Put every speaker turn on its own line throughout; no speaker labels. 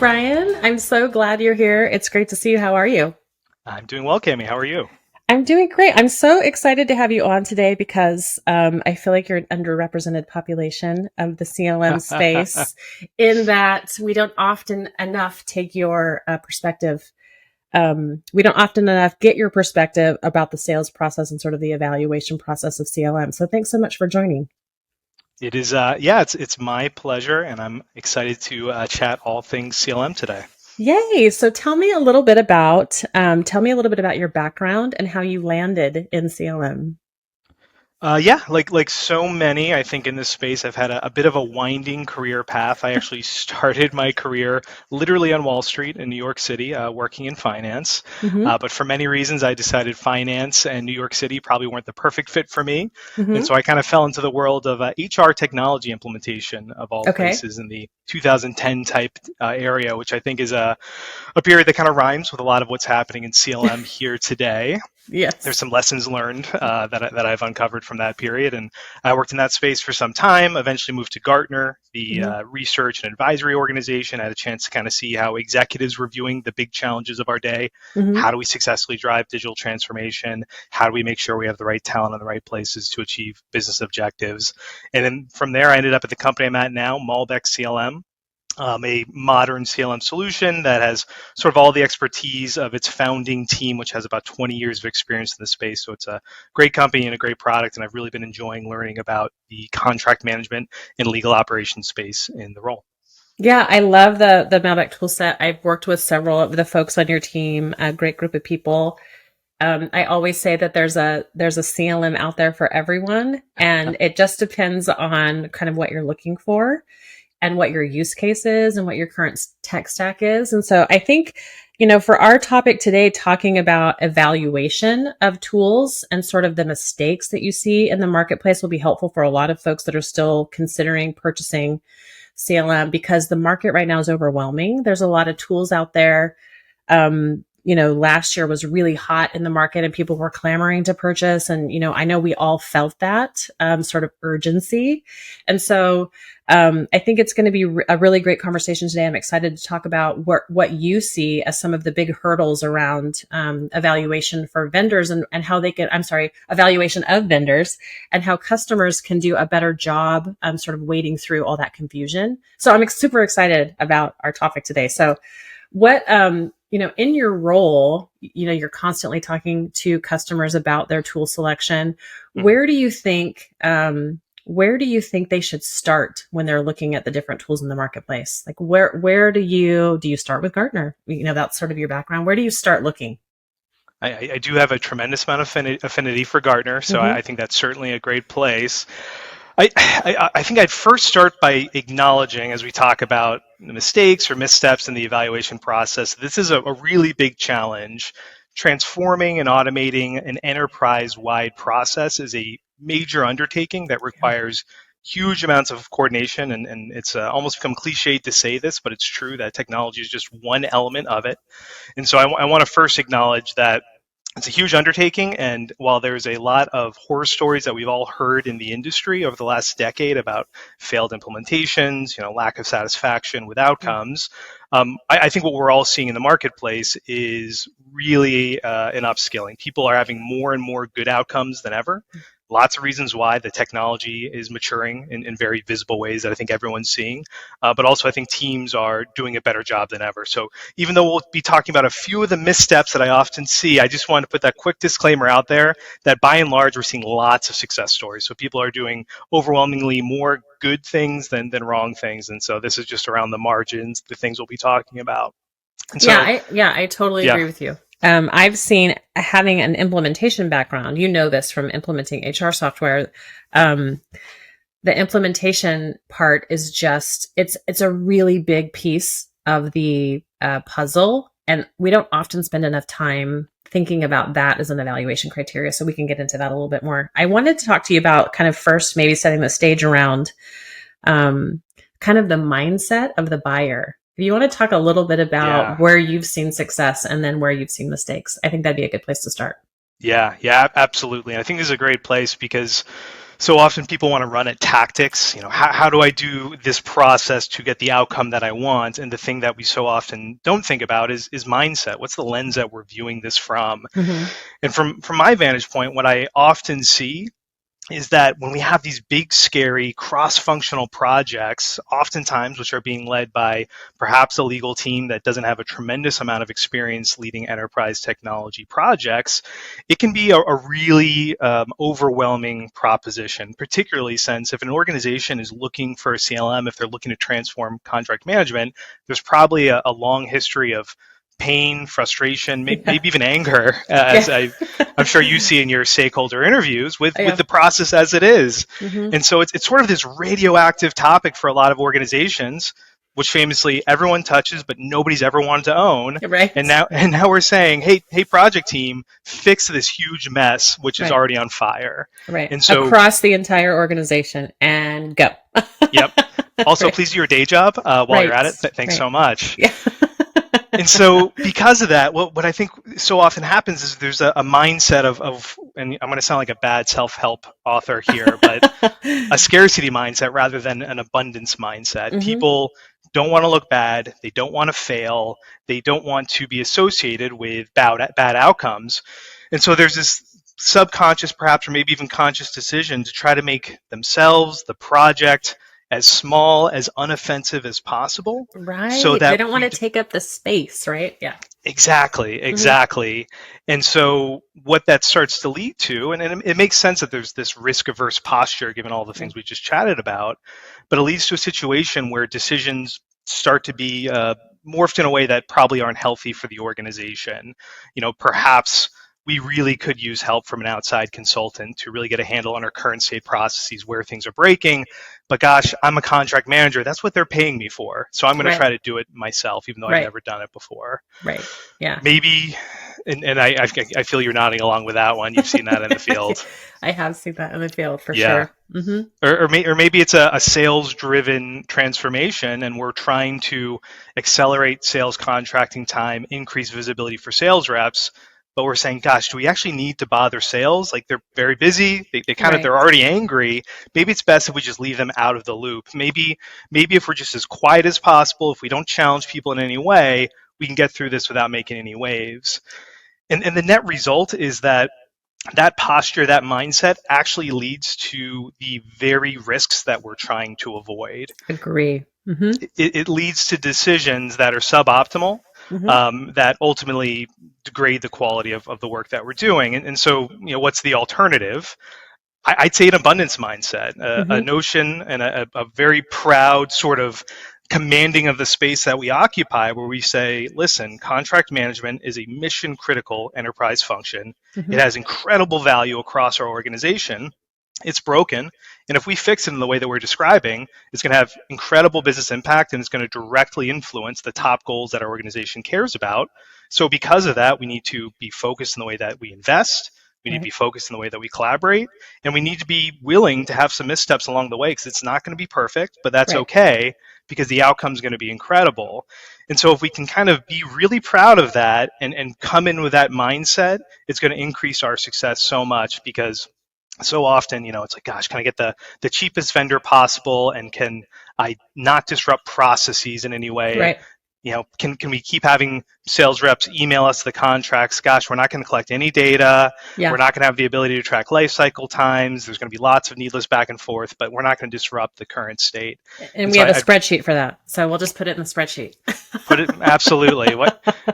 Brian. I'm so glad you're here. It's great to see you. How are you?
I'm doing well, Cami. How are you?
I'm doing great. I'm so excited to have you on today because I feel like you're an underrepresented population of the CLM space in that we don't often enough take your perspective. We don't often enough get your perspective about the sales process and sort of the evaluation process of CLM. So thanks so much for joining.
It is, yeah, it's my pleasure, and I'm excited to chat all things CLM today.
Yay. So tell me a little bit about your background and how you landed in CLM.
Yeah, like so many, I think in this space, I've had a bit of a winding career path. I actually started my career literally on Wall Street in New York City, working in finance.
Mm-hmm.
But for many reasons, I decided finance and New York City probably weren't the perfect fit for me, and
Mm-hmm.
so I kind of fell into the world of HR technology implementation of all
Okay.
places in the 2010 type area, which I think is a period that kind of rhymes with a lot of what's happening in CLM here today. There's
Yes.
some lessons learned that I've uncovered from that period, and I worked in that space for some time. Eventually moved to Gartner, the
Mm-hmm.
research and advisory organization. I had a chance to kind of see how executives were viewing the big challenges of our day.
Mm-hmm.
How do we successfully drive digital transformation? How do we make sure we have the right talent in the right places to achieve business objectives? And then from there, I ended up at the company I'm at now, Malbek CLM, a modern CLM solution that has sort of all the expertise of its founding team, which has about 20 years of experience in the space. So it's a great company and a great product, and I've really been enjoying learning about the contract management and legal operations space in the role.
Yeah, I love the Malbec tool set. I've worked with several of the folks on your team, a great group of people. I always say that there's a CLM out there for everyone, and it just depends on kind of what you're looking for and what your use case is and what your current tech stack is. And so I think, for our topic today, talking about evaluation of tools and sort of the mistakes that you see in the marketplace will be helpful for a lot of folks that are still considering purchasing CLM because the market right now is overwhelming. There's a lot of tools out there. Last year was really hot in the market and people were clamoring to purchase. And, I know we all felt that sort of urgency. And so I think it's going to be a really great conversation today. I'm excited to talk about what you see as some of the big hurdles around evaluation for vendors and how they can, I'm sorry, evaluation of vendors and how customers can do a better job sort of wading through all that confusion. So I'm super excited about our topic today. So what, in your role, you're constantly talking to customers about their tool selection.
Mhm.
Where do you think, where do you think they should start when they're looking at the different tools in the marketplace? Like where do you start with Gartner? That's sort of your background. Where do you start looking?
I do have a tremendous amount of affinity for Gartner, so
Mm-hmm.
I think that's certainly a great place. I think I'd first start by acknowledging, as we talk about the mistakes or missteps in the evaluation process, this is a really big challenge. Transforming and automating an enterprise-wide process is a major undertaking that
Yeah.
requires huge amounts of coordination, and it's almost become cliched to say this, but it's true that technology is just one element of it. And so I want to first acknowledge that it's a huge undertaking, and while there's a lot of horror stories that we've all heard in the industry over the last decade about failed implementations, lack of satisfaction with outcomes, I think what we're all seeing in the marketplace is really an upskilling. People are having more and more good outcomes than ever. Lots of reasons why the technology is maturing in very visible ways that I think everyone's seeing. But also, I think teams are doing a better job than ever. So even though we'll be talking about a few of the missteps that I often see, I just wanted to put that quick disclaimer out there that by and large, we're seeing lots of success stories. So people are doing overwhelmingly more good things than wrong things. And so this is just around the margins, the things we'll be talking about. And
Yeah,
so,
I totally
yeah.
agree with you. I've seen having an implementation background. You know this from implementing HR software. Um, the implementation part is just it's a really big piece of the puzzle, and we don't often spend enough time thinking about that as an evaluation criteria. So we can get into that a little bit more. I wanted to talk to you about kind of first maybe setting the stage around um, kind of the mindset of the buyer. If you want to talk a little bit about
Yeah.
where you've seen success and then where you've seen mistakes, I think that'd be a good place to start.
Yeah, absolutely. And I think this is a great place because So often people want to run at tactics. How do I do this process to get the outcome that I want? And the thing that we so often don't think about is mindset. What's the lens that we're viewing this from?
Mm-hmm.
And from my vantage point, what I often see is that when we have these big, scary, cross-functional projects, oftentimes which are being led by perhaps a legal team that doesn't have a tremendous amount of experience leading enterprise technology projects, it can be a really overwhelming proposition, particularly since if an organization is looking for a CLM, if they're looking to transform contract management, there's probably a long history of pain, frustration, maybe even anger,
Yeah.
I'm sure you see in your stakeholder interviews with
Yeah.
the process as it is.
Mm-hmm.
And so it's sort of this radioactive topic for a lot of organizations, which famously everyone touches, but nobody's ever wanted to own. And
Right.
now we're saying, hey, project team, fix this huge mess, which is
Right.
already on fire.
Right.
And so,
Across the entire organization and go.
yep. Also,
Right.
please do your day job while you're
Right.
at it. Thanks
Right.
so much.
Yeah.
And so because of that, what I think so often happens is there's a mindset of, and I'm going to sound like a bad self-help author here, but a scarcity mindset rather than an abundance mindset.
Mm-hmm.
People don't want to look bad. They don't want to fail. They don't want to be associated with bad outcomes. And so there's this subconscious, perhaps, or maybe even conscious decision to try to make themselves, the project, as small, as unoffensive as possible so
Right. They
that
don't want
we
to take up the space, right? Yeah.
Exactly,
Mm-hmm.
exactly. And so what that starts to lead to, and it makes sense that there's this risk averse posture given all the things we just chatted about, but it leads to a situation where decisions start to be morphed in a way that probably aren't healthy for the organization. Perhaps we really could use help from an outside consultant to really get a handle on our current state processes, where things are breaking. But gosh, I'm a contract manager. That's what they're paying me for. So I'm going to
Right.
try to do it myself, even though I've
Right.
never done it before.
Right. Yeah.
Maybe, and I feel you're nodding along with that one. You've seen that in the field.
I have seen that in the field for
Yeah.
sure. Mm-hmm.
Or maybe it's a sales driven transformation and we're trying to accelerate sales contracting time, increase visibility for sales reps, but we're saying, gosh, do we actually need to bother sales? Like they're very busy,
Right.
they're already angry. Maybe it's best if we just leave them out of the loop. Maybe if we're just as quiet as possible, if we don't challenge people in any way, we can get through this without making any waves. And the net result is that posture, that mindset actually leads to the very risks that we're trying to avoid.
Agree. Mm-hmm.
It leads to decisions that are suboptimal,
Mm-hmm.
that ultimately degrade the quality of the work that we're doing. And so, what's the alternative? I'd say an abundance mindset, a
Mm-hmm.
notion and a very proud sort of commanding of the space that we occupy, where we say, listen, contract management is a mission critical enterprise function.
Mm-hmm.
It has incredible value across our organization. It's broken. And if we fix it in the way that we're describing, it's going to have incredible business impact and it's going to directly influence the top goals that our organization cares about. So because of that, we need to be focused in the way that we invest. We need to be
Right.
focused in the way that we collaborate, and we need to be willing to have some missteps along the way because it's not going to be perfect, but that's
Right.
okay because the outcome is going to be incredible. And so if we can kind of be really proud of that and come in with that mindset, it's going to increase our success so much because so often, it's like, gosh, can I get the cheapest vendor possible and can I not disrupt processes in any way?
Right.
Can we keep having sales reps email us the contracts? Gosh, we're not going to collect any data.
Yeah.
We're not going to have the ability to track life cycle times. There's going to be lots of needless back and forth, but we're not going to disrupt the current state.
And
And
we
so
have a
I'd
spreadsheet for that. So we'll just put it in the spreadsheet.
put it absolutely.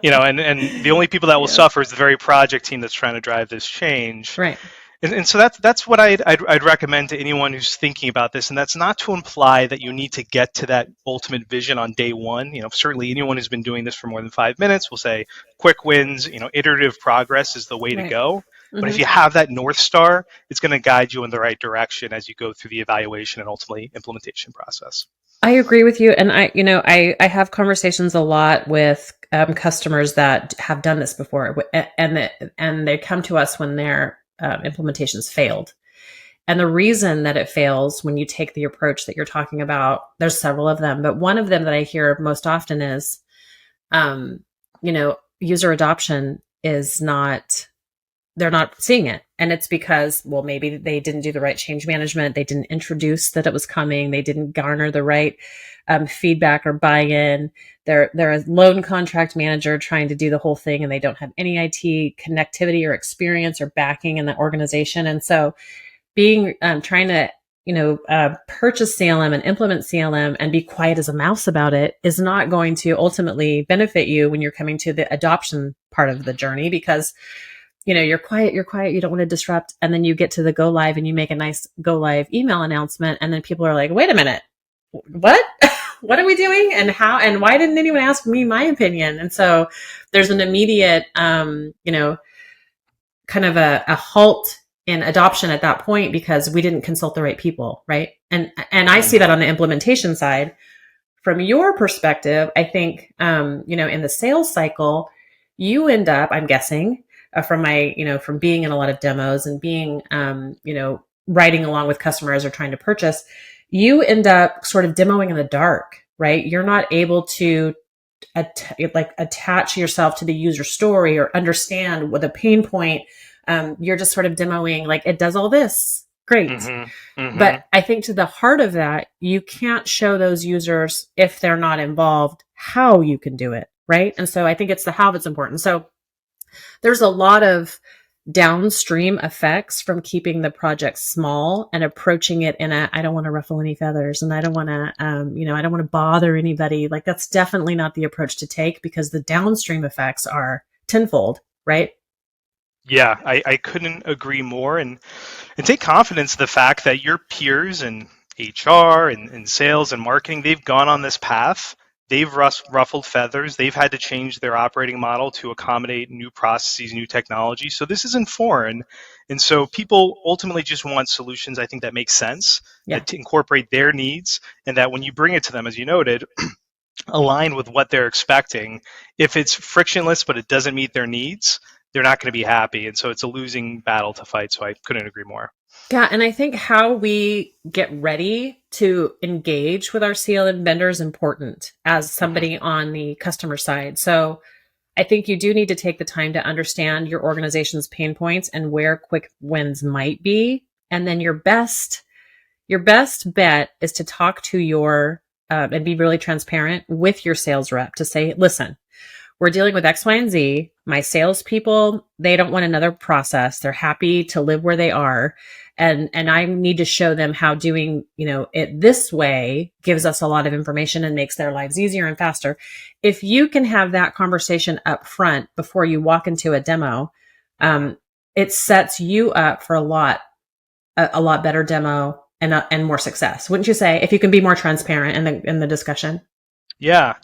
And the only people that will
Yeah.
suffer is the very project team that's trying to drive this change.
Right.
And so that's what I'd recommend to anyone who's thinking about this. And that's not to imply that you need to get to that ultimate vision on day one. Certainly anyone who's been doing this for more than 5 minutes will say quick wins, iterative progress is the way to
Right.
go. But if
Mm-hmm.
you have that North Star, it's going to guide you in the right direction as you go through the evaluation and ultimately implementation process.
I agree with you. And I have conversations a lot with customers that have done this before and they come to us when their implementations failed. And the reason that it fails when you take the approach that you're talking about, there's several of them, but one of them that I hear most often is, user adoption is not, they're not seeing it. And it's because, well, maybe they didn't do the right change management. They didn't introduce that it was coming. They didn't garner the right feedback or buy-in. They're a lone contract manager trying to do the whole thing, and they don't have any IT connectivity or experience or backing in the organization. And so being trying to purchase CLM and implement CLM and be quiet as a mouse about it is not going to ultimately benefit you when you're coming to the adoption part of the journey, because you're quiet, you don't want to disrupt, and then you get to the go live and you make a nice go live email announcement, and then people are like, wait a minute, what? What are we doing, and how, and why didn't anyone ask me my opinion? And so there's an immediate kind of a halt in adoption at that point because we didn't consult the right people, right? And I see that on the implementation side. From your perspective, I think in the sales cycle, you end up, I'm guessing, from my from being in a lot of demos and being writing along with customers or trying to purchase, you end up sort of demoing in the dark, right? You're not able to attach yourself to the user story or understand what the pain point. You're just sort of demoing, like, it does all this. Great.
Mm-hmm. Mm-hmm.
But I think to the heart of that, you can't show those users, if they're not involved, how you can do it. Right. And so I think it's the how that's important. So there's a lot of downstream effects from keeping the project small and approaching it in I don't want to ruffle any feathers, and I don't want to, I don't want to bother anybody. Like, that's definitely not the approach to take, because the downstream effects are tenfold, right?
Yeah, I couldn't agree more. And take confidence in the fact that your peers in HR and sales and marketing, they've gone on this path. They've ruffled feathers. They've had to change their operating model to accommodate new processes, new technology. So this isn't foreign. And so people ultimately just want solutions, I think, that make sense, that to incorporate their needs, and that when you bring it to them, as you noted, align with what they're expecting. If it's frictionless but it doesn't meet their needs, they're not going to be happy. And so it's a losing battle to fight. So I couldn't agree more.
Yeah. And I think how we get ready to engage with our CLM vendor is important as somebody on the customer side. So I think you do need to take the time to understand your organization's pain points and where quick wins might be. And then your best bet is to talk to your, and be really transparent with your sales rep to say, listen, we're dealing with X, Y, and Z. My salespeople, they don't want another process. They're happy to live where they are. And I need to show them how doing, it this way gives us a lot of information and makes their lives easier and faster. If you can have that conversation up front before you walk into a demo, it sets you up for a lot better demo and more success. Wouldn't you say, if you can be more transparent in the discussion?
Yeah.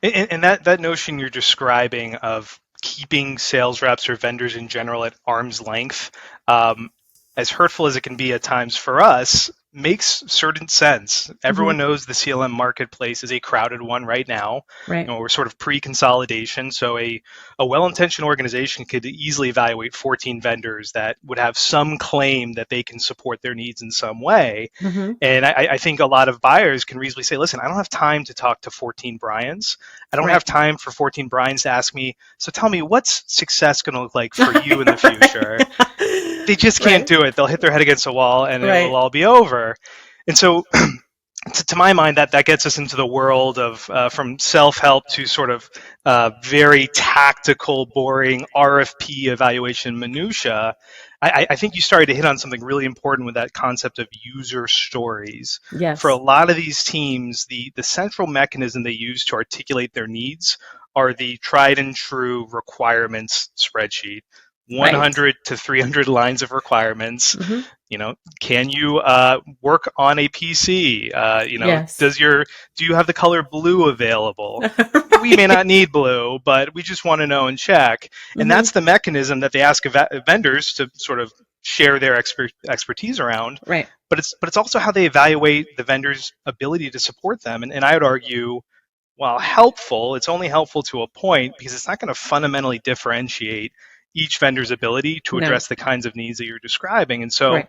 And that notion you're describing of keeping sales reps or vendors in general at arm's length, as hurtful as it can be at times for us, makes certain sense. Everyone knows the CLM marketplace is a crowded one right now.
Right.
We're sort of pre-consolidation, so a well-intentioned organization could easily evaluate 14 vendors that would have some claim that they can support their needs in some way. And I think a lot of buyers can reasonably say, listen, I don't have time to talk to 14 Brians. I don't have time for 14 Brians to ask me, so tell me, what's success going to look like for you in the future? They just can't do it. They'll hit their head against a wall and it will all be over. And so to my mind, that gets us into the world of from self-help to sort of very tactical, boring RFP evaluation minutia. I think you started to hit on something really important with that concept of user stories.
Yes.
For a lot of these teams, the central mechanism they use to articulate their needs are the tried and true requirements spreadsheet. 100 to 300 lines of requirements. Can you work on a PC?
Yes.
Do you have the color blue available? We may not need blue, but we just want to know and check. And that's the mechanism that they ask vendors to sort of share their expertise around.
Right.
But it's also how they evaluate the vendor's ability to support them. And I would argue, while helpful, it's only helpful to a point, because it's not going to fundamentally differentiate each vendor's ability to address the kinds of needs that you're describing. And so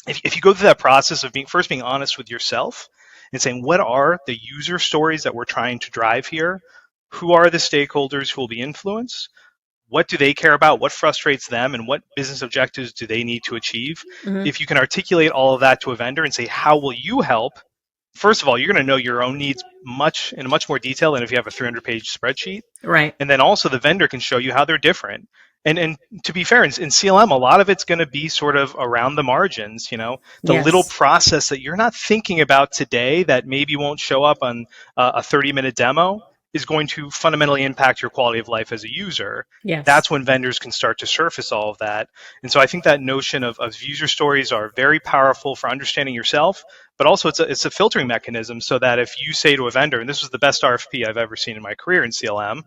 if you go through that process of being honest with yourself and saying, what are the user stories that we're trying to drive here? Who are the stakeholders who will be influenced? what do they care about, what frustrates them, and what business objectives do they need to achieve.
Hmm.
If you can articulate all of that to a vendor and say, how will you help? First of all, you're going to know your own needs much more detail than if you have a 300-page spreadsheet.
Right.
And then also the vendor can show you how they're different. And to be fair, in CLM, a lot of it's going to be sort of around the margins, the little
Yes.
process that you're not thinking about today that maybe won't show up on a 30-minute demo is going to fundamentally impact your quality of life as a user. That's
Yes.
when vendors can start to surface all of that. And so I think that notion of user stories are very powerful for understanding yourself, but also it's a filtering mechanism so that if you say to a vendor, and this was the best RFP I've ever seen in my career in CLM,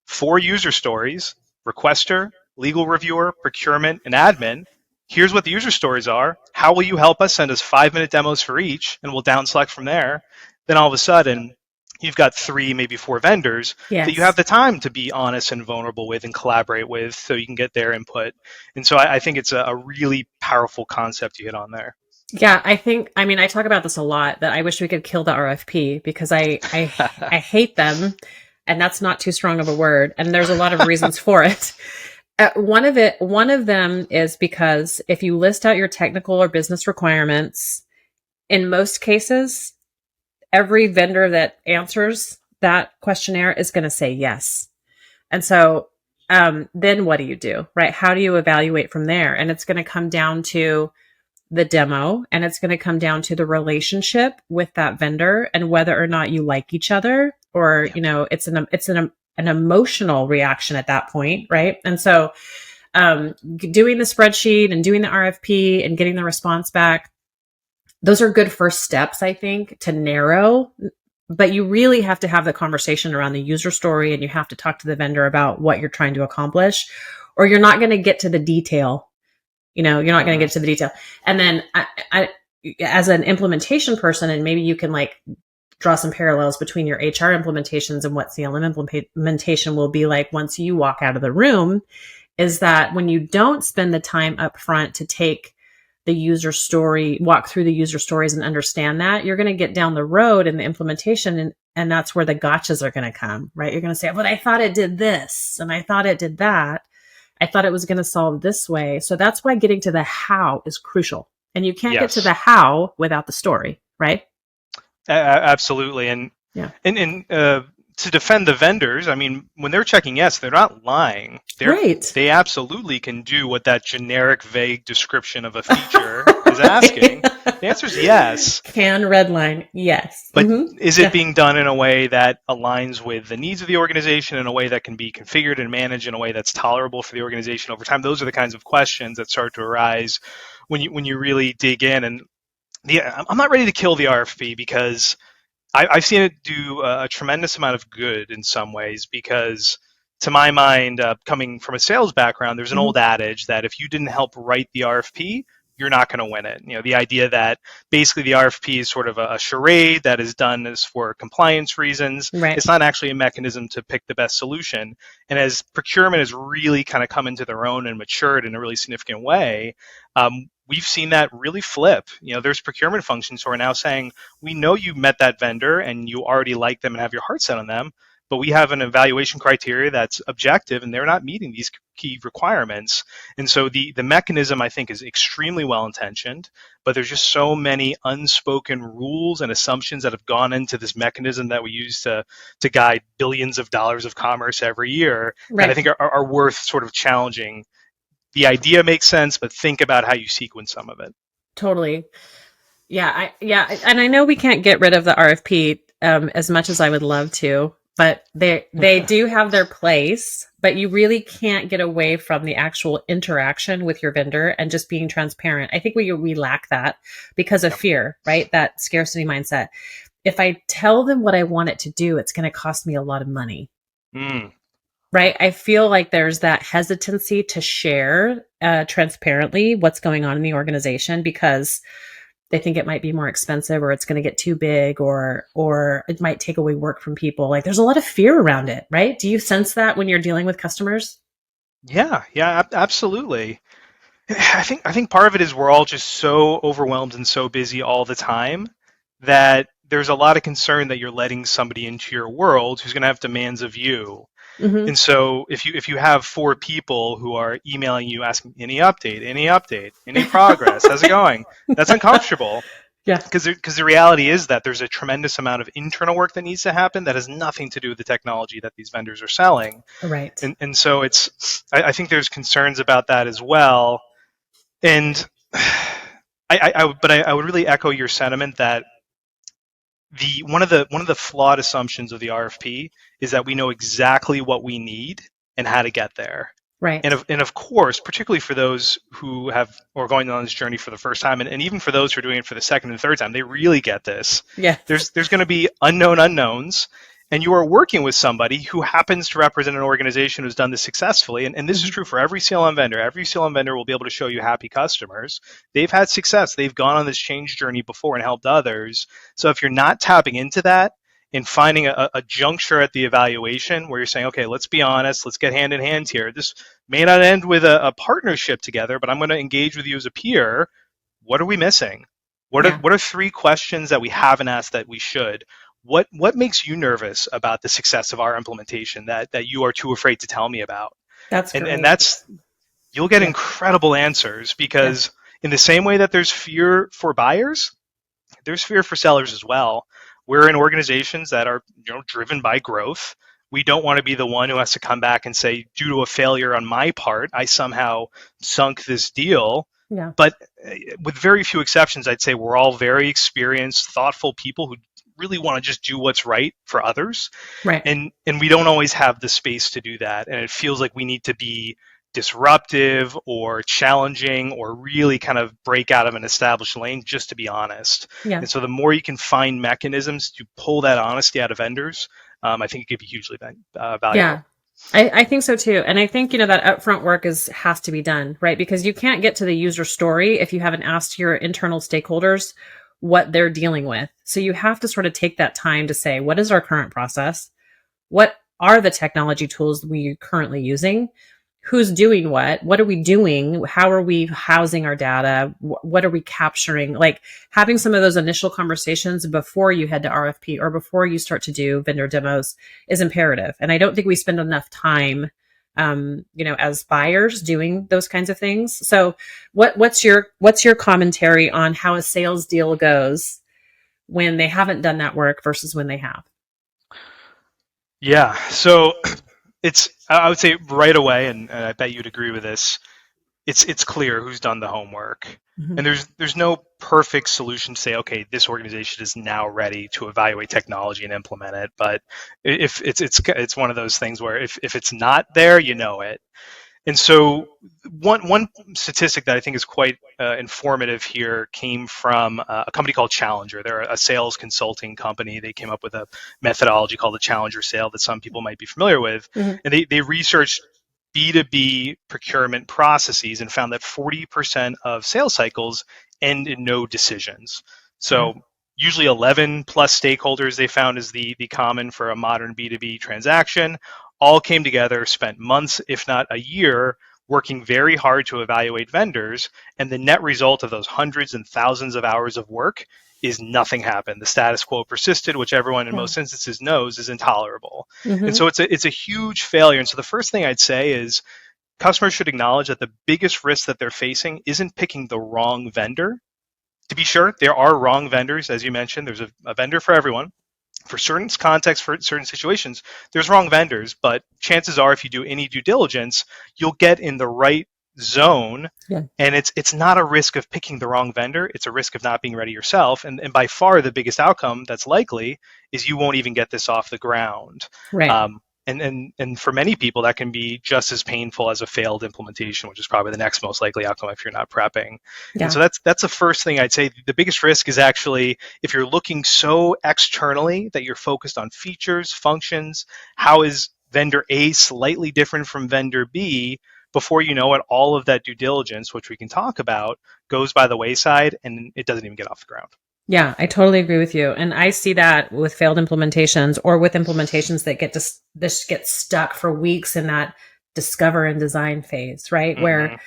4 user stories, requester, legal reviewer, procurement, and admin. Here's what the user stories are. How will you help us? Send us 5-minute demos for each, and we'll down select from there. Then all of a sudden, you've got 3, maybe 4 vendors that you have
Yes.
the time to be honest and vulnerable with and collaborate with so you can get their input. And so I think it's a really powerful concept you hit on there.
Yeah, I mean, I talk about this a lot that I wish we could kill the RFP because I hate them, and that's not too strong of a word. And there's a lot of reasons for it. One of them is because if you list out your technical or business requirements, in most cases, every vendor that answers that questionnaire is going to say yes. And so, then what do you do, right? How do you evaluate from there? And it's going to come down to the demo, and it's going to come down to the relationship with that vendor and whether or not you like each other, or
Yeah.
an emotional reaction at that point, right? And so, doing the spreadsheet and doing the RFP and getting the response back, those are good first steps, I think, to narrow. But you really have to have the conversation around the user story, and you have to talk to the vendor about what you're trying to accomplish, or you're not going to get to the detail. You're not going to
Mhm.
get to the detail. And then as an implementation person, and maybe you can like draw some parallels between your HR implementations and what CLM implementation will be like once you walk out of the room, is that when you don't spend the time up front to take the user story, walk through the user stories and understand that, you're going to get down the road in the implementation, and that's where the gotchas are going to come, right? You're going to say, but I thought it did this and I thought it did that. I thought it was going to solve this way. So that's why getting to the how is crucial. And you can't get to
Yes.
the how without the story, right?
Absolutely. And
Yeah.
to defend the vendors, I mean, when they're checking yes, they're not lying.
Right.
They absolutely can do what that generic, vague description of a feature is
Right.
asking. The answer is yes.
Can red line. Yes.
But
Mm-hmm.
is it being done in a way that aligns with the needs of the organization, in a way that can be configured and managed in a way that's tolerable for the organization over time? Those are the kinds of questions that start to arise when you really dig in. And I'm not ready to kill the RFP because I've seen it do a tremendous amount of good in some ways because, to my mind, coming from a sales background, there's an
Mm-hmm.
old adage that if you didn't help write the RFP, you're not going to win it. The idea that basically the RFP is sort of a charade that is done as for compliance reasons.
Right.
It's not actually a mechanism to pick the best solution. And as procurement has really kind of come into their own and matured in a really significant way, we've seen that really flip. There's procurement functions who are now saying, we know you met that vendor and you already like them and have your heart set on them, but we have an evaluation criteria that's objective and they're not meeting these key requirements. And so the mechanism, I think, is extremely well intentioned, but there's just so many unspoken rules and assumptions that have gone into this mechanism that we use to guide billions of dollars of commerce every year that I
Right.
think are worth sort of challenging. The idea makes sense, but think about how you sequence some of it.
Totally. Yeah. And I know we can't get rid of the RFP as much as I would love to, but they do have their place. But you really can't get away from the actual interaction with your vendor and just being transparent. I think we lack that because of
Yep.
fear, right? That scarcity mindset. If I tell them what I want it to do, it's going to cost me a lot of money.
Mm.
Right. I feel like there's that hesitancy to share transparently what's going on in the organization because they think it might be more expensive, or it's going to get too big, or it might take away work from people. Like there's a lot of fear around it, right? Do you sense that when you're dealing with customers?
Yeah, absolutely. I think part of it is we're all just so overwhelmed and so busy all the time that there's a lot of concern that you're letting somebody into your world who's going to have demands of you.
Hmm.
And so if you have four people who are emailing you asking any progress, how's it going? That's uncomfortable
Yeah.
because the reality is that there's a tremendous amount of internal work that needs to happen that has nothing to do with the technology that these vendors are selling.
Right.
And so I think there's concerns about that as well. And I would really echo your sentiment that the one of the flawed assumptions of the RFP is that we know exactly what we need and how to get there.
Right.
And of course, particularly for those who have or going on this journey for the first time, and even for those who are doing it for the second and third time, they really get this.
Yes.
There's going to be unknown unknowns, and you are working with somebody who happens to represent an organization who's done this successfully. And this is true for every CLM vendor. Every CLM vendor will be able to show you happy customers. They've had success. They've gone on this change journey before and helped others. So if you're not tapping into that, and finding a juncture at the evaluation where you're saying, okay, let's be honest, let's get hand in hand here. This may not end with a partnership together, but I'm going to engage with you as a peer. What are we missing?
Yeah.
What are three questions that we haven't asked that we should? What makes you nervous about the success of our implementation that you are too afraid to tell me about?
That's
And
great.
that's you'll get
Yeah.
incredible answers
Yeah.
because in the same way that there's fear for buyers, there's fear for sellers as well. We're in organizations that are driven by growth. We don't want to be the one who has to come back and say, due to a failure on my part, I somehow sunk this deal.
Yeah.
But with very few exceptions, I'd say we're all very experienced, thoughtful people who really want to just do what's right for others.
Right.
And we don't always have the space to do that. And it feels like we need to be disruptive or challenging or really kind of break out of an established lane, just to be honest.
Yeah.
And so the more you can find mechanisms to pull that honesty out of vendors, I think it could be hugely
Yeah.
valuable.
I think so too. And I think, that upfront work has to be done, right? Because you can't get to the user story if you haven't asked your internal stakeholders what they're dealing with. So you have to sort of take that time to say, what is our current process? What are the technology tools we currently using? Who's doing what? What are we doing? How are we housing our data? What are we capturing? Like having some of those initial conversations before you head to RFP or before you start to do vendor demos is imperative. And I don't think we spend enough time, as buyers doing those kinds of things. So what's your commentary on how a sales deal goes when they haven't done that work versus when they have?
Yeah. So I would say right away, and I bet you'd agree with this, it's clear who's done the homework.
Mm-hmm.
And there's no perfect solution to say, okay, this organization is now ready to evaluate technology and implement it. But if it's one of those things where if it's not there, you know it. And so one statistic that I think is quite informative here came from a company called Challenger. They're a sales consulting company. They came up with a methodology called the Challenger sale that some people might be familiar with.
Mm-hmm.
And they researched B2B procurement processes and found that 40% of sales cycles end in no decisions.
Wow.
So usually 11 plus stakeholders they found is the common for a modern B2B transaction, all came together, spent months, if not a year, working very hard to evaluate vendors. And the net result of those hundreds and thousands of hours of work is nothing happened. The status quo persisted, which everyone in
Wow.
most instances knows is intolerable. And
Mm-hmm.
so it's a huge failure. And so the first thing I'd say is customers should acknowledge that the biggest risk that they're facing isn't picking the wrong vendor. To be sure, there are wrong vendors, as you mentioned. There's a vendor for everyone. For certain contexts, for certain situations, there's wrong vendors, but chances are if you do any due diligence, you'll get in the right zone.
Yeah.
And it's not a risk of picking the wrong vendor. It's a risk of not being ready yourself. And by far the biggest outcome that's likely is you won't even get this off the ground.
Right.
And for many people, that can be just as painful as a failed implementation, which is probably the next most likely outcome if you're not prepping. And
Yeah.
so that's the first thing I'd say. The biggest risk is actually if you're looking so externally that you're focused on features, functions, how is vendor A slightly different from vendor B, before you know it, all of that due diligence, which we can talk about, goes by the wayside and it doesn't even get off the ground.
Yeah, I totally agree with you. And I see that with failed implementations or with implementations that get stuck for weeks in that discover and design phase, right?
Mm-hmm.
Where,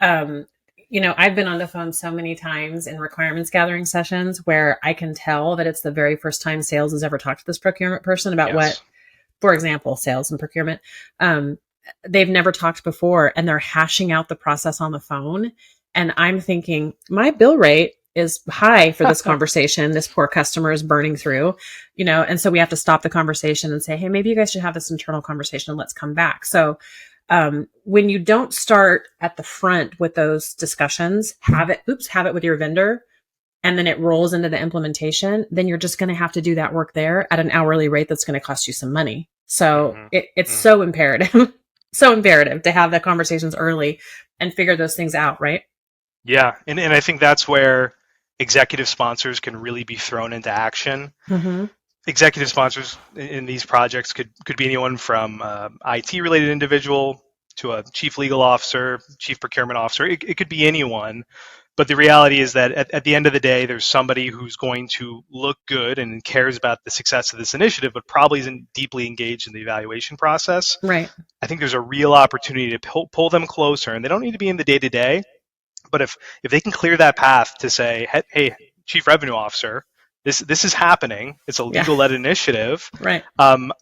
I've been on the phone so many times in requirements gathering sessions where I can tell that it's the very first time sales has ever talked to this procurement person about what
Yes.
for example, sales and procurement, um, they've never talked before and they're hashing out the process on the phone. And I'm thinking, my bill rate is high for this conversation. This poor customer is burning through, and so we have to stop the conversation and say, hey, maybe you guys should have this internal conversation and let's come back. So when you don't start at the front with those discussions, have it with your vendor, and then it rolls into the implementation, then you're just going to have to do that work there at an hourly rate that's going to cost you some money. So it's so imperative, so imperative to have the conversations early and figure those things out, right?
Yeah, and I think that's where executive sponsors can really be thrown into action.
Mm-hmm.
Executive sponsors in these projects could be anyone from IT related individual to a chief legal officer, chief procurement officer. It could be anyone. But the reality is that at the end of the day, there's somebody who's going to look good and cares about the success of this initiative, but probably isn't deeply engaged in the evaluation process.
Right.
I think there's a real opportunity to pull them closer, and they don't need to be in the day-to-day. But if they can clear that path to say, hey, chief revenue officer, this is happening. It's a legal-led initiative.
Right.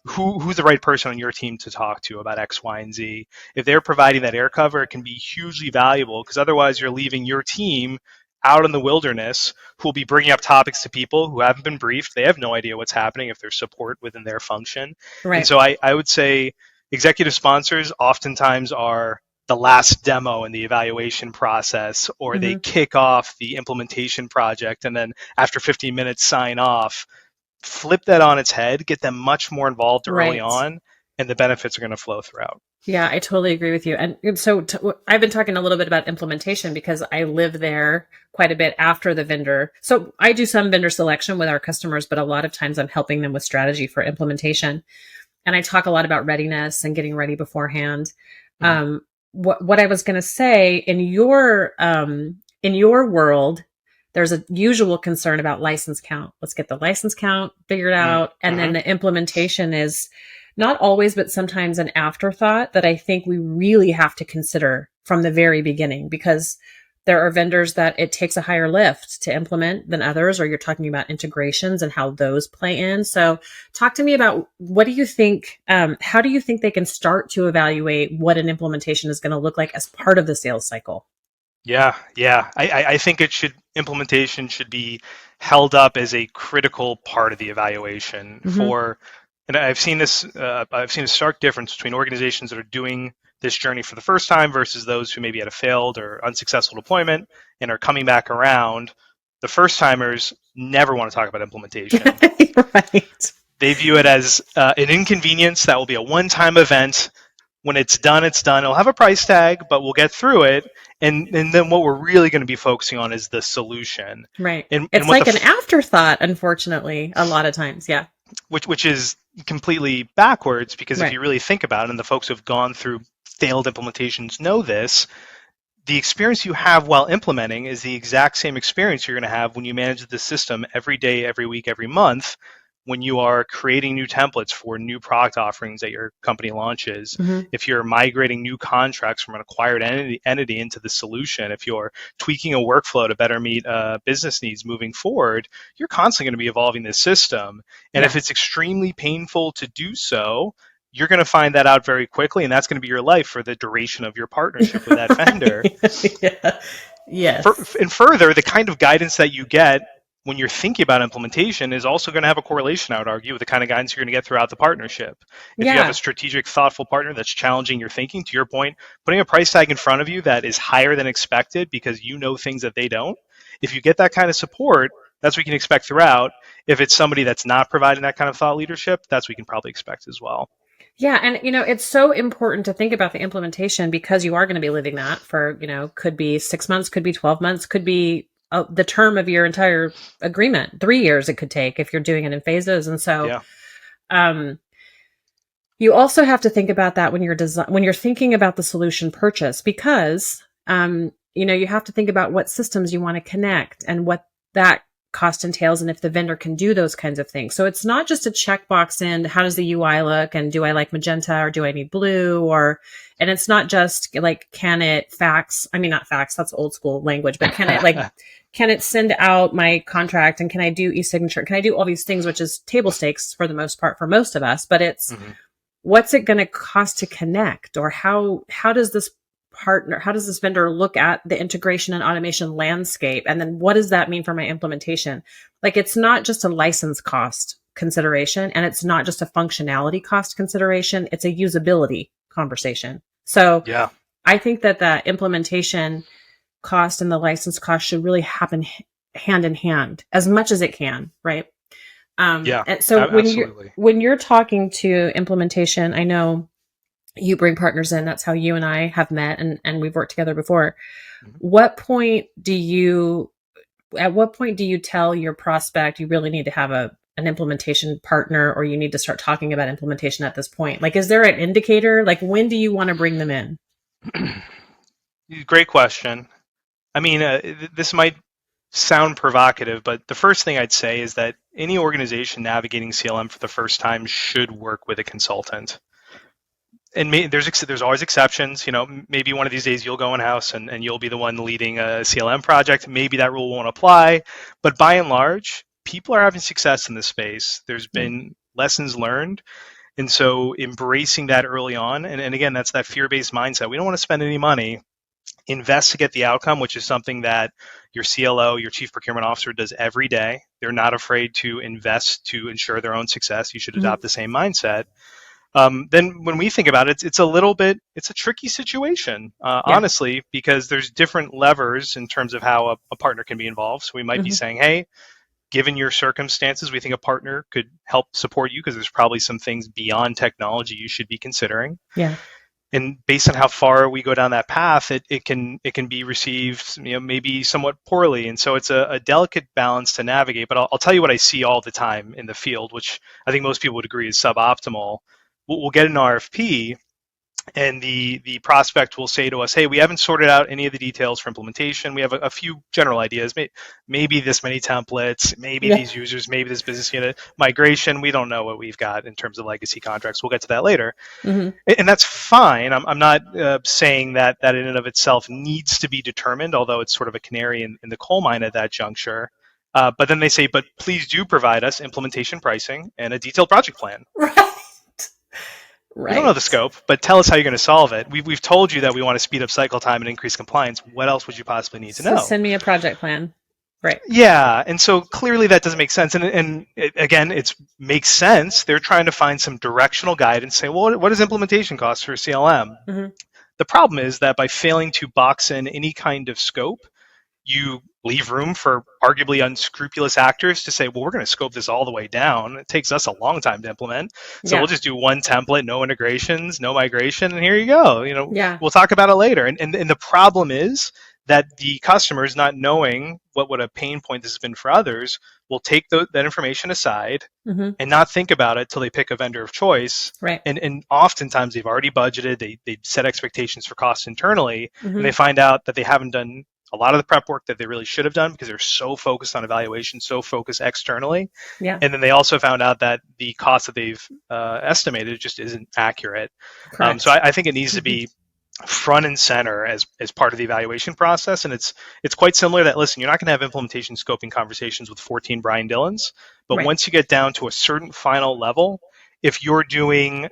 Who's the right person on your team to talk to about X, Y, and Z? If they're providing that air cover, it can be hugely valuable, because otherwise you're leaving your team out in the wilderness who will be bringing up topics to people who haven't been briefed. They have no idea what's happening if there's support within their function.
Right.
And so I would say executive sponsors oftentimes are the last demo in the evaluation process, or they kick off the implementation project, and then after 15 minutes sign off. Flip that on its head, get them much more involved early on, and the benefits are going to flow throughout. Yeah,
I totally agree with you. And so I've been talking a little bit about implementation because I live there quite a bit after the vendor. So I do some vendor selection with our customers, but a lot of times I'm helping them with strategy for implementation. And I talk a lot about readiness and getting ready beforehand. What I was going to say, in your world, there's a usual concern about license count. Let's get the license count figured out. And then the implementation is not always, but sometimes an afterthought that I think we really have to consider from the very beginning, because there are vendors that it takes a higher lift to implement than others, or you're talking about integrations and how those play in. So talk to me about, what do you think, how do you think they can start to evaluate what an implementation is going to look like as part of the sales cycle?
Yeah. I think implementation should be held up as a critical part of the evaluation and I've seen a stark difference between organizations that are doing this journey for the first time versus those who maybe had a failed or unsuccessful deployment and are coming back around. The first timers never want to talk about implementation.
Right.
They view it as an inconvenience that will be a one-time event. When it's done, it's done. It'll have a price tag, but we'll get through it. And then what we're really going to be focusing on is the solution.
Right. It's like an afterthought, unfortunately, a lot of times. Yeah.
Which is completely backwards, because if you really think about it, and the folks who have gone through failed implementations know this, the experience you have while implementing is the exact same experience you're going to have when you manage the system every day, every week, every month, when you are creating new templates for new product offerings that your company launches, if you're migrating new contracts from an acquired entity into the solution, if you're tweaking a workflow to better meet business needs moving forward, you're constantly going to be evolving this system. And if it's extremely painful to do so, you're going to find that out very quickly, and that's going to be your life for the duration of your partnership with that vendor.
Yes.
And further, the kind of guidance that you get when you're thinking about implementation is also going to have a correlation, I would argue, with the kind of guidance you're going to get throughout the partnership. If you have a strategic, thoughtful partner that's challenging your thinking, to your point, putting a price tag in front of you that is higher than expected because you know things that they don't, if you get that kind of support, that's what you can expect throughout. If it's somebody that's not providing that kind of thought leadership, that's what you can probably expect as well.
Yeah. And, it's so important to think about the implementation, because you are going to be living that for, could be 6 months, could be 12 months, could be the term of your entire agreement. 3 years it could take if you're doing it in phases. And so you also have to think about that when you're thinking about the solution purchase, because you have to think about what systems you want to connect and what that cost entails, and if the vendor can do those kinds of things. So it's not just a checkbox in how does the UI look, and do I like magenta or do I need blue, and it's not just like, can it fax? I mean, not fax, that's old school language, but can it can it send out my contract, and can I do e-signature? Can I do all these things, which is table stakes for the most part for most of us, but it's what's it going to cost to connect, or how does this vendor look at the integration and automation landscape, and then what does that mean for my implementation? Like, it's not just a license cost consideration, and it's not just a functionality cost consideration, it's a usability conversation. So
Yeah.
I think that the implementation cost and the license cost should really happen hand in hand as much as it can, right?
Yeah.
And so
Absolutely.
when you're talking to implementation, I know you bring partners in. That's how you and I have met, and we've worked together before.
Mhm.
At what point do you tell your prospect you really need to have an implementation partner, or you need to start talking about implementation at this point? Like, is there an indicator? Like, when do you want to bring them in?
Great question. I mean, this might sound provocative, but the first thing I'd say is that any organization navigating CLM for the first time should work with a consultant. And there's always exceptions. Maybe one of these days you'll go in house and you'll be the one leading a CLM project. Maybe that rule won't apply, but by and large, people are having success in this space. There's
Yeah.
been lessons learned, and so embracing that early on, and again, that's that fear-based mindset. We don't want to spend any money. Invest to get the outcome, which is something that your CLO, your chief procurement officer, does every day. They're not afraid to invest to ensure their own success. You should
Mhm.
adopt the same mindset. Then when we think about it, it's a tricky situation,
Yeah.
honestly, because there's different levers in terms of how a partner can be involved. So we might be
Mhm.
saying, hey, given your circumstances, we think a partner could help support you because there's probably some things beyond technology you should be considering.
Yeah.
And based on how far we go down that path, it can be received, maybe somewhat poorly. And so it's a delicate balance to navigate. But I'll tell you what I see all the time in the field, which I think most people would agree is suboptimal. We'll get an RFP, and the prospect will say to us, hey, we haven't sorted out any of the details for implementation. We have a few general ideas, maybe this many templates, maybe
Yeah.
these users, maybe this business unit migration. We don't know what we've got in terms of legacy contracts. We'll get to that later,
Hmm.
and that's fine. I'm not saying that in and of itself needs to be determined, although it's sort of a canary in the coal mine at that juncture. But then they say, but please do provide us implementation pricing and a detailed project plan.
Right.
We don't know the
Right.
scope, but tell us how you're going to solve it. We've told you that we want to speed up cycle time and increase compliance. What else would you possibly need to
So
know?
send me a project plan. Right.
Yeah, and so clearly that doesn't make sense. And again, it makes sense. They're trying to find some directional guidance, say, well, what does implementation cost for CLM?
Hmm.
The problem is that by failing to box in any kind of scope, you leave room for arguably unscrupulous actors to say, well, we're going to scope this all the way down. It takes us a long time to implement. So we'll
Yeah.
just do one template, no integrations, no migration, and here you go.
Yeah.
We'll talk about it later. And the problem is that the customers, not knowing what a pain point this has been for others, will take that information aside
Hmm.
and not think about it till they pick a vendor of choice.
Right.
And oftentimes they've already budgeted, they set expectations for costs internally, and
Hmm.
they find out that they haven't done a lot of the prep work that they really should have done because they're so focused on evaluation, so focused externally.
Yeah.
And then they also found out that the cost that they've estimated just isn't accurate. So
Correct.
I think it needs to be front and center as part of the evaluation process. And it's quite similar that, listen, you're not going to have implementation scoping conversations with 14 Brian Dillons, but
Right.
once you get down to a certain final level, if you're doing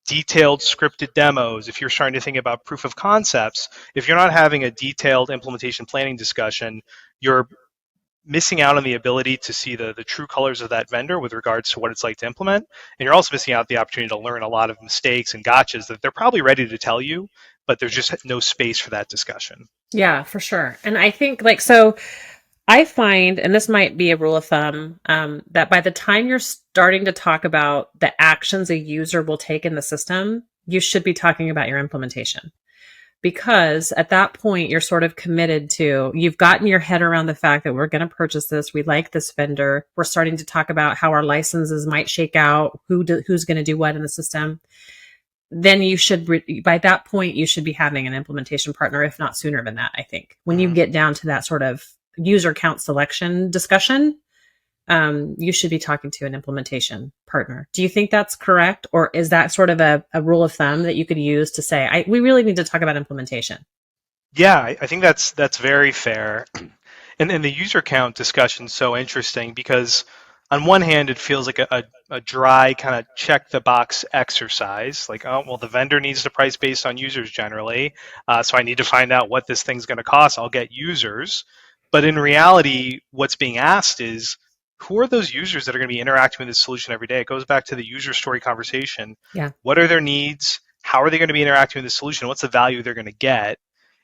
detailed scripted demos, if you're starting to think about proof of concepts, if you're not having a detailed implementation planning discussion, you're missing out on the ability to see the true colors of that vendor with regards to what it's like to implement. And you're also missing out the opportunity to learn a lot of mistakes and gotchas that they're probably ready to tell you, but there's just no space for that discussion.
Yeah, for sure. And I think, like, so I find, and this might be a rule of thumb, that by the time you're starting to talk about the actions a user will take in the system, you should be talking about your implementation. Because at that point, you're sort of committed to, you've gotten your head around the fact that we're going to purchase this. We like this vendor. We're starting to talk about how our licenses might shake out, who's going to do what in the system. Then you should, by that point, you should be having an implementation partner, if not sooner than that, I think. When you
Mm-hmm.
get down to that sort of user count selection discussion, you should be talking to an implementation partner. Do you think that's correct? Or is that sort of a rule of thumb that you could use to say, we really need to talk about implementation?
Yeah, I think that's very fair. And the user count discussion is so interesting because on one hand, it feels like a dry kind of check the box exercise. Like, oh, well, the vendor needs to price based on users generally. So I need to find out what this thing's going to cost. I'll get users. But in reality, what's being asked is, who are those users that are going to be interacting with this solution every day? It goes back to the user story conversation.
Yeah.
What are their needs? How are they going to be interacting with the solution? What's the value they're going to get?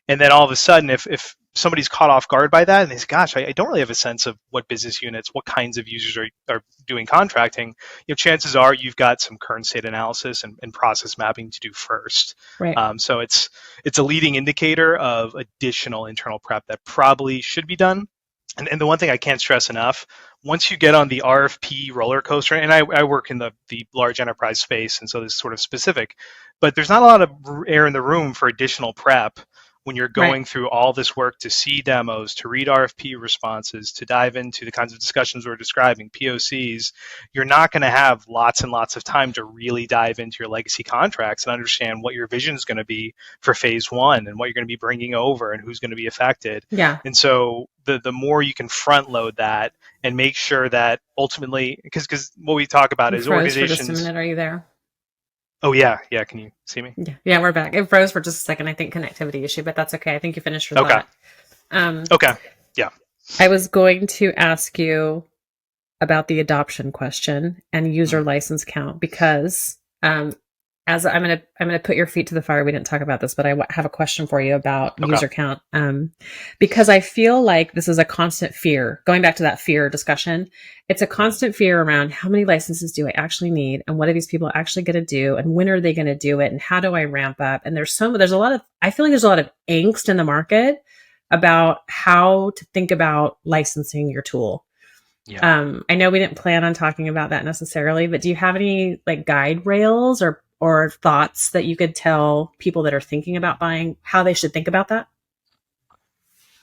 And then all of a sudden, if somebody's caught off guard by that and they say, gosh, I don't really have a sense of what business units, what kinds of users are doing contracting, chances are you've got some current state analysis and process mapping to do first.
Right.
So it's a leading indicator of additional internal prep that probably should be done. And the one thing I can't stress enough, once you get on the RFP roller coaster, and I work in the large enterprise space, and so this is sort of specific, but there's not a lot of air in the room for additional prep when you're going
Right.
through all this work to see demos, to read RFP responses, to dive into the kinds of discussions we're describing, POCs. You're not going to have lots and lots of time to really dive into your legacy contracts and understand what your vision is going to be for phase one and what you're going to be bringing over and who's going to be affected.
Yeah.
And so the more you can front load that and make sure that ultimately, because what we talk about
You
is
froze for just a
organizations.
minute. Are you there?
Oh, yeah. Yeah. Can you see me?
Yeah. Yeah, we're back. It froze for just a second. I think connectivity issue, but that's okay. I think you finished your
Okay.
thought.
Okay. Yeah.
I was going to ask you about the adoption question and user license count because as I'm gonna put your feet to the fire. We didn't talk about this, but I have a question for you about
Okay.
user count because I feel like this is a constant fear. Going back to that fear discussion, it's a constant fear around how many licenses do I actually need, and what are these people actually going to do, and when are they going to do it, and how do I ramp up? And there's a lot of I feel like there's a lot of angst in the market about how to think about licensing your tool.
Yeah.
I know we didn't plan on talking about that necessarily, but do you have any like guide rails or thoughts that you could tell people that are thinking about buying how they should think about that?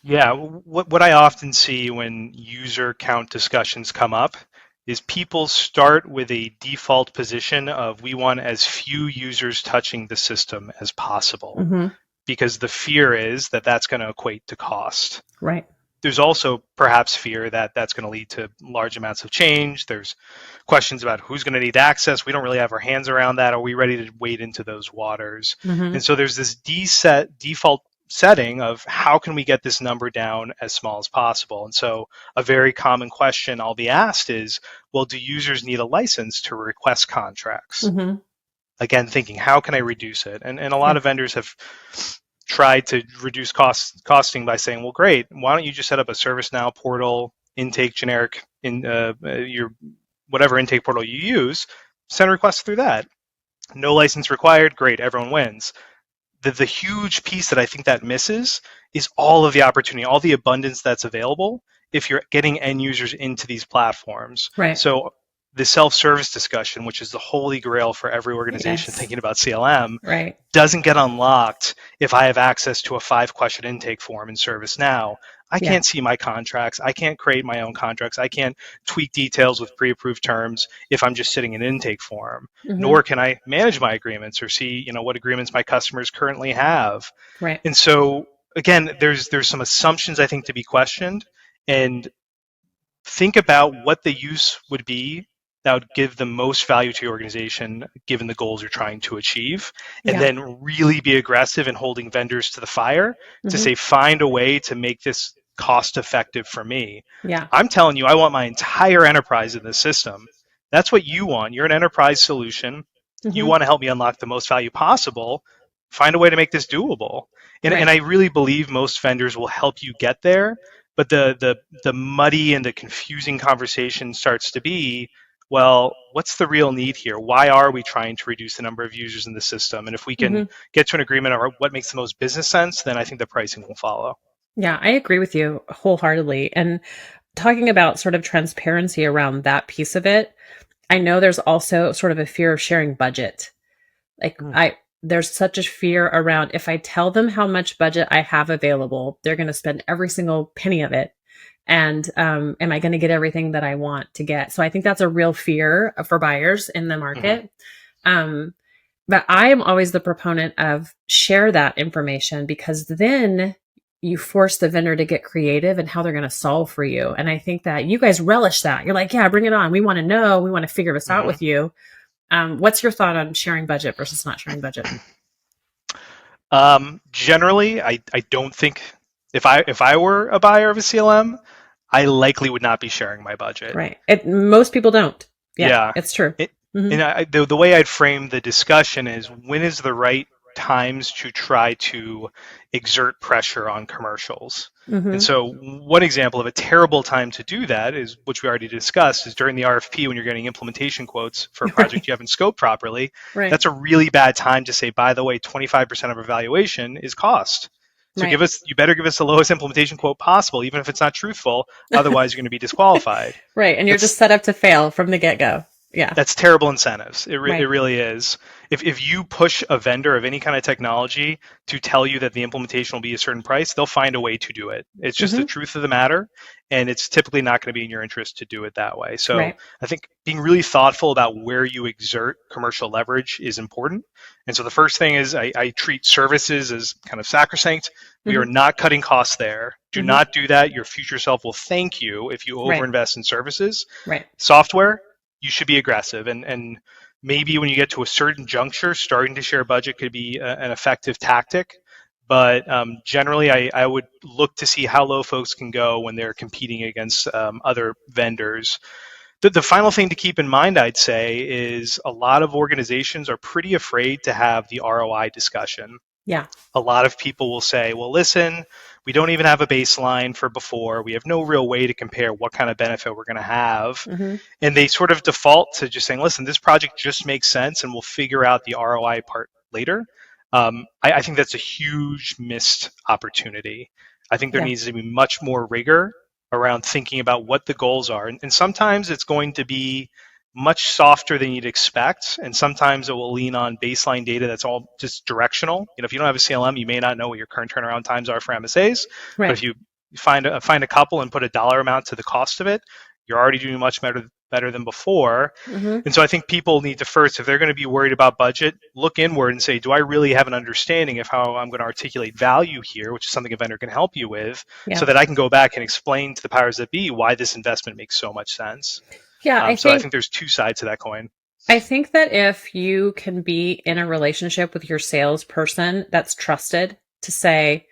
Yeah, what I often see when user count discussions come up is people start with a default position of we want as few users touching the system as possible
Mm-hmm.
because the fear is that that's going to equate to cost.
Right.
There's also perhaps fear that that's going to lead to large amounts of change. There's questions about who's going to need access. We don't really have our hands around that. Are we ready to wade into those waters?
Mm-hmm.
And so there's this default setting of how can we get this number down as small as possible. And so a very common question I'll be asked is, well, do users need a license to request contracts?
Mm-hmm.
Again, thinking, how can I reduce it? And a lot
Yeah.
of vendors have tried to reduce costing by saying, well, great, why don't you just set up a ServiceNow portal, intake generic in your whatever intake portal you use, send requests through that. No license required, great, everyone wins. The huge piece that I think that misses is all of the opportunity, all the abundance that's available if you're getting end users into these platforms.
Right.
So the self-service discussion, which is the holy grail for every organization
Yes.
thinking about CLM,
Right.
doesn't get unlocked if I have access to a 5-question intake form in ServiceNow. I
Yeah.
can't see my contracts. I can't create my own contracts. I can't tweak details with pre-approved terms if I'm just sitting in an intake form.
Mm-hmm.
Nor can I manage my agreements or see, what agreements my customers currently have.
Right.
And so again, there's some assumptions I think to be questioned, and think about what the use would be that would give the most value to your organization given the goals you're trying to achieve, and
Yeah.
then really be aggressive in holding vendors to the fire to
Mm-hmm.
say, find a way to make this cost effective for me.
Yeah.
I'm telling you, I want my entire enterprise in this system. That's what you want. You're an enterprise solution.
Mm-hmm.
You want to help me unlock the most value possible. Find a way to make this doable. And,
Right.
and I really believe most vendors will help you get there. But the muddy and the confusing conversation starts to be, well, what's the real need here? Why are we trying to reduce the number of users in the system? And if we can
Mm-hmm.
get to an agreement on what makes the most business sense, then I think the pricing will follow.
Yeah, I agree with you wholeheartedly. And talking about sort of transparency around that piece of it, I know there's also sort of a fear of sharing budget. Like there's such a fear around if I tell them how much budget I have available, they're going to spend every single penny of it. And am I going to get everything that I want to get? So I think that's a real fear for buyers in the market. But I am always the proponent of share that information because then you force the vendor to get creative and how they're going to solve for you. And I think that you guys relish that. You're like, yeah, bring it on. We want to know. We want to figure this out
Mhm.
with you. What's your thought on sharing budget versus not sharing budget?
Generally, I don't think if I were a buyer of a CLM, I likely would not be sharing my budget.
Right. Most people don't. Yeah,
Yeah.
it's true.
It,
Hmm.
and the way I'd frame the discussion is when is the right times to try to exert pressure on commercials. And
Hmm.
so one example of a terrible time to do that is, which we already discussed, is during the RFP when you're getting implementation quotes for a project
Right.
you haven't scoped properly.
Right.
That's a really bad time to say, by the way, 25% of evaluation is cost. So
Right.
you better give us the lowest implementation quote possible, even if it's not truthful. Otherwise, you're going to be disqualified.
Right. And you're just
That's
set up to fail from the get go. Yeah.
that's terrible incentives. It
Right.
really is. If you push a vendor of any kind of technology to tell you that the implementation will be a certain price, they'll find a way to do it. It's just the
Hmm.
truth of the matter, and it's typically not going to be in your interest to do it that way. So
Right.
I think being really thoughtful about where you exert commercial leverage is important. And so the first thing is I treat services as kind of sacrosanct. We are
Hmm.
not cutting costs there. Do
Hmm.
not do that. Your future self will thank you if you
Right.
overinvest in services.
Right.
Software, you should be aggressive, and maybe when you get to a certain juncture, starting to share budget could be an effective tactic. But generally, I would look to see how low folks can go when they're competing against other vendors. The final thing to keep in mind, I'd say, is a lot of organizations are pretty afraid to have the ROI discussion.
Yeah.
A lot of people will say, well, listen, we don't even have a baseline for before. We have no real way to compare what kind of benefit we're going to have.
Hmm.
And they sort of default to just saying, listen, this project just makes sense and we'll figure out the ROI part later. I think that's a huge missed opportunity. I think there
Yeah.
needs to be much more rigor around thinking about what the goals are. And sometimes it's going to be much softer than you'd expect. And sometimes it will lean on baseline data that's all just directional. If you don't have a CLM, you may not know what your current turnaround times are for MSAs. But
Right.
if you find a couple and put a dollar amount to the cost of it, you're already doing much better than before.
Hmm.
And so I think people need to first, if they're going to be worried about budget, look inward and say, do I really have an understanding of how I'm going to articulate value here, which is something a vendor can help you with, so
Yeah.
that I can go back and explain to the powers that be why this investment makes so much sense.
Yeah.
So I think there's two sides to that coin.
I think that if you can be in a relationship with your salesperson that's trusted to say,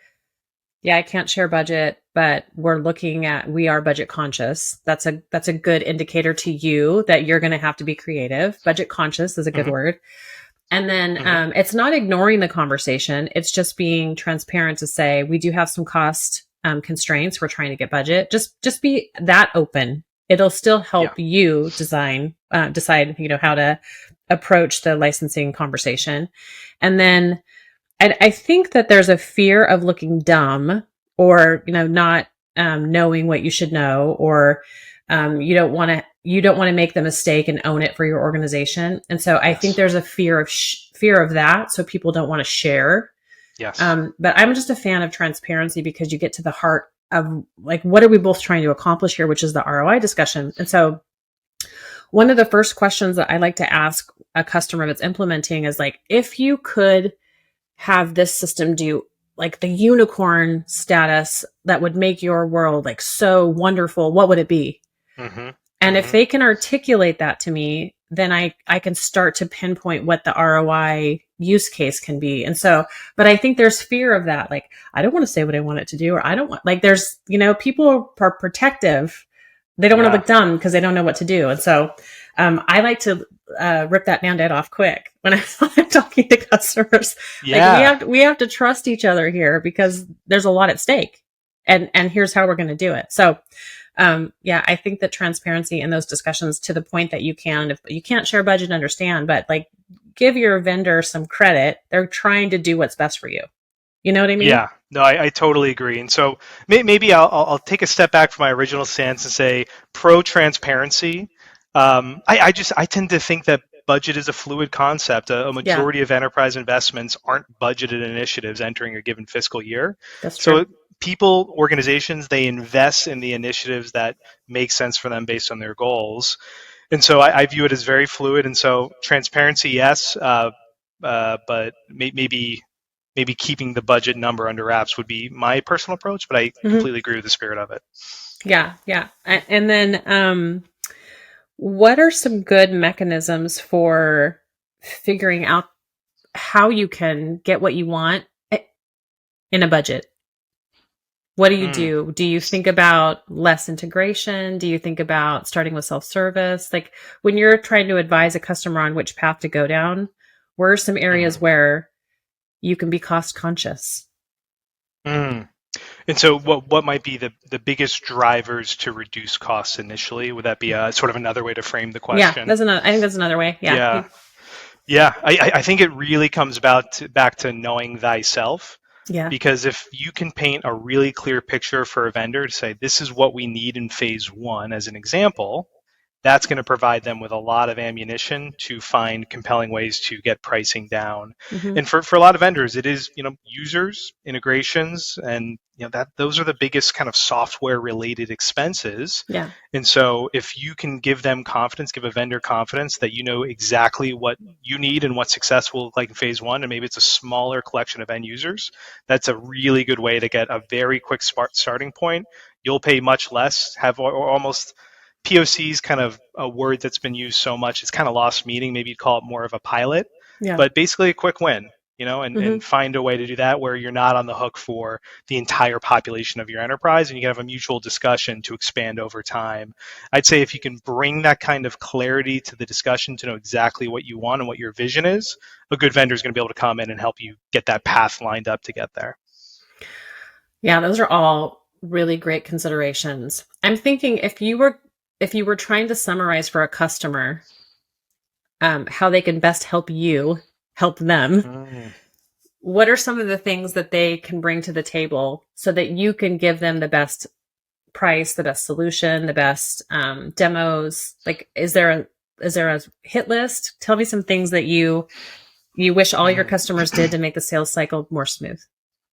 yeah, I can't share budget, but we are budget conscious. That's a good indicator to you that you're going to have to be creative. Budget conscious is a good
Mm-hmm.
word. And then
Mm-hmm.
it's not ignoring the conversation. It's just being transparent to say, we do have some cost constraints. We're trying to get budget. Just be that open. It'll still
Yeah.
help you decide, how to approach the licensing conversation. And then I think that there's a fear of looking dumb or, not knowing what you should know, or you don't want to make the mistake and own it for your organization. And so I think
Yes.
there's a fear of that. So people don't want to share.
Yes.
But I'm just a fan of transparency because you get to the heart of like, what are we both trying to accomplish here, which is the ROI discussion. And so one of the first questions that I like to ask a customer that's implementing is like, if you could have this system do like the unicorn status that would make your world like so wonderful, what would it be?
Mm-hmm.
And if
Mm-hmm.
they can articulate that to me, then I can start to pinpoint what the ROI use case can be. And so, but I think there's fear of that. Like, I don't want to say what I want it to do, or I don't want, like, there's, people are protective. They don't want to
Yeah.
look dumb because they don't know what to do. And so, I like to rip that Band-Aid off quick when I'm talking to customers. Like,
Yeah.
we have to trust each other here because there's a lot at stake, and here's how we're going to do it. So, yeah, I think that transparency in those discussions, to the point that if you can't share budget, understand, but like, give your vendor some credit. They're trying to do what's best for you. You know what I mean?
Yeah, no, I totally agree. And so maybe I'll take a step back from my original stance and say pro transparency. I tend to think that budget is a fluid concept. A
Yeah,
majority of enterprise investments aren't budgeted initiatives entering a given fiscal year.
that's true.
So people, organizations, they invest in the initiatives that make sense for them based on their goals. And so I view it as very fluid. And so transparency, yes, but maybe maybe keeping the budget number under wraps would be my personal approach, but I
Hmm.
completely agree with the spirit of it.
Yeah, yeah. And then, what are some good mechanisms for figuring out how you can get what you want in a budget? What do you
Mm,
do? Do you think about less integration? Do you think about starting with self-service? Like when you're trying to advise a customer on which path to go down, where are some areas
mm,
where you can be cost conscious?
mm. And so, what might be the biggest drivers to reduce costs initially? Would that be a sort of another way to frame the
Yeah,
question?
that's another. I think that's another way. Yeah.
Yeah, yeah. I think it really comes back to knowing thyself.
Yeah.
Because if you can paint a really clear picture for a vendor to say, this is what we need in phase one, as an example, that's going to provide them with a lot of ammunition to find compelling ways to get pricing down.
Hmm.
And for a lot of vendors, it is, users, integrations, and that those are the biggest kind of software related expenses.
Yeah.
And so if you can give them confidence, give a vendor confidence that you know exactly what you need and what success will look like in phase one, and maybe it's a smaller collection of end users, that's a really good way to get a very quick starting point. You'll pay much less, have almost POC is kind of a word that's been used so much, it's kind of lost meaning. Maybe you'd call it more of a pilot,
Yeah.
but basically a quick win,
Hmm.
and find a way to do that where you're not on the hook for the entire population of your enterprise, and you can have a mutual discussion to expand over time. I'd say if you can bring that kind of clarity to the discussion to know exactly what you want and what your vision is, a good vendor is going to be able to come in and help you get that path lined up to get there.
Yeah, those are all really great considerations. I'm thinking if you were trying to summarize for a customer how they can best help you help them,
Mm.
what are some of the things that they can bring to the table so that you can give them the best price, the best solution, the best demos? Like, is there a hit list? Tell me some things that you wish all your
Mm.
customers did to make the sales cycle more smooth.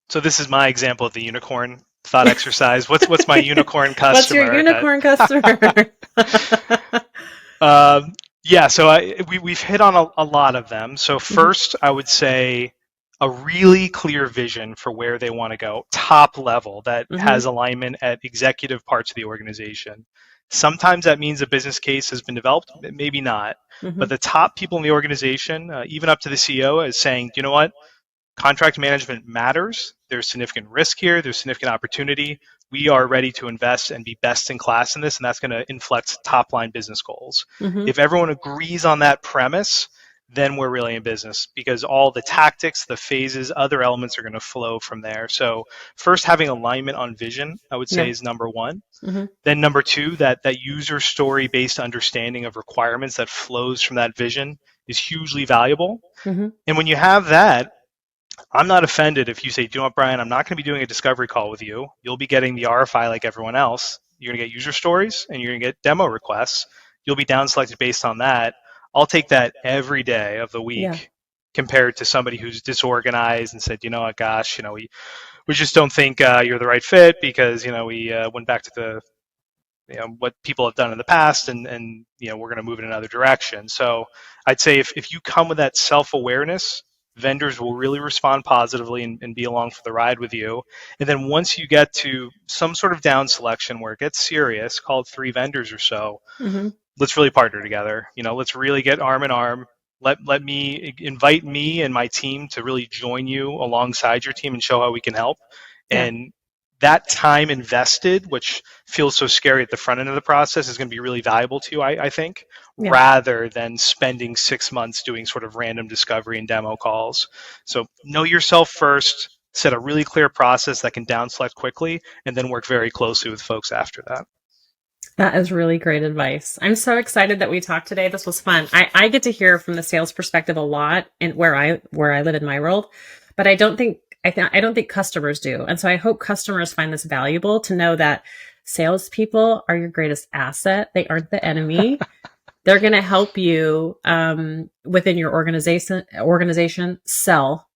So this is my example of the unicorn thought exercise. What's my unicorn
What's your
customer?
unicorn customer?
Um, yeah, so we've hit on a lot of them. So
Mhm.
first, I would say a really clear vision for where they want to go, top level, that has
Mhm.
alignment at executive parts of the organization. Sometimes that means a business case has been developed, maybe not. But
Mhm.
the top people in the organization, even up to the CEO, is saying, you know what? Contract management matters. There's significant risk here. There's significant opportunity. We are ready to invest and be best in class in this, and that's going to inflect top line business goals.
Mhm.
If everyone agrees on that premise, then we're really in business because all the tactics, the phases, other elements are going to flow from there. So first, having alignment on vision, I would say,
Yeah.
is number one.
Mhm.
Then number two, that user story based understanding of requirements that flows from that vision is hugely valuable.
Mhm.
And when you have that, I'm not offended if you say, do you know what, Brian, I'm not going to be doing a discovery call with you. You'll be getting the RFI like everyone else. You're going to get user stories and you're going to get demo requests. You'll be down selected based on that. I'll take that every day of the
Yeah.
week compared to somebody who's disorganized and said, you know what, gosh, we just don't think you're the right fit because, we went back to the what people have done in the past, and we're going to move in another direction. So I'd say if you come with that self-awareness, vendors will really respond positively and be along for the ride with you. And then once you get to some sort of down selection where it gets serious, call it 3 vendors or so,
Mhm.
let's really partner together. Let's really get arm in arm. Let me invite me and my team to really join you alongside your team and show how we can help.
Yeah.
And that time invested, which feels so scary at the front end of the process, is going to be really valuable to you, I think,
Yeah.
rather than spending 6 months doing sort of random discovery and demo calls. So know yourself first, set a really clear process that can down select quickly, and then work very closely with folks after that.
That is really great advice. I'm so excited that we talked today. This was fun. I get to hear from the sales perspective a lot in where I live in my world, but I don't think customers do. And so I hope customers find this valuable to know that salespeople are your greatest asset. They aren't the enemy. They're going to help you within your organization sell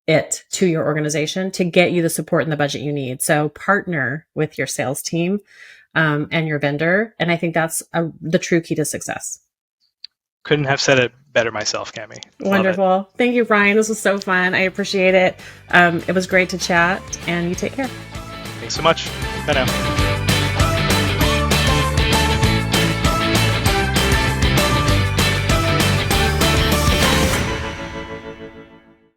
it to your organization to get you the support and the budget you need. So partner with your sales team and your vendor. And I think that's the true key to success.
Couldn't have said it better myself, Cami.
Wonderful. Thank you, Brian. This was so fun. I appreciate it. It was great to chat, and you take care.
Thanks so much. Bye now.